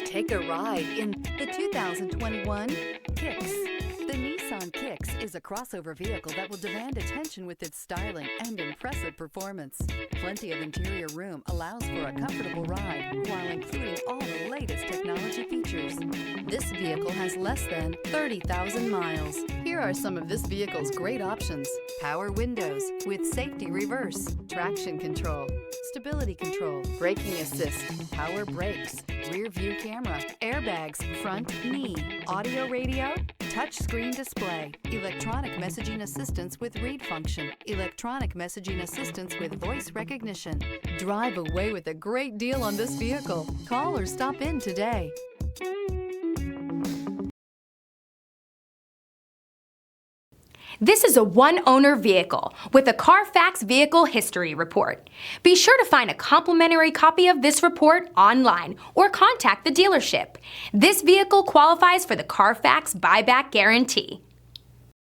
Take a ride in the 2021 Kicks. The Nissan Kicks is a crossover vehicle that will demand attention with its styling and impressive performance. Plenty of interior room allows for a comfortable ride while including all the latest technology features. This vehicle has less than 30,000 miles. Here are some of this vehicle's great options: power windows with safety reverse, traction control, stability control, braking assist, power brakes, rear view camera, airbags, front knee, audio radio, touchscreen display, electronic messaging assistance with read function, electronic messaging assistance with voice recognition. Drive away with a great deal on this vehicle. Call or stop in today. This is a one-owner vehicle with a Carfax Vehicle History Report. Be sure to find a complimentary copy of this report online or contact the dealership. This vehicle qualifies for the Carfax Buyback Guarantee.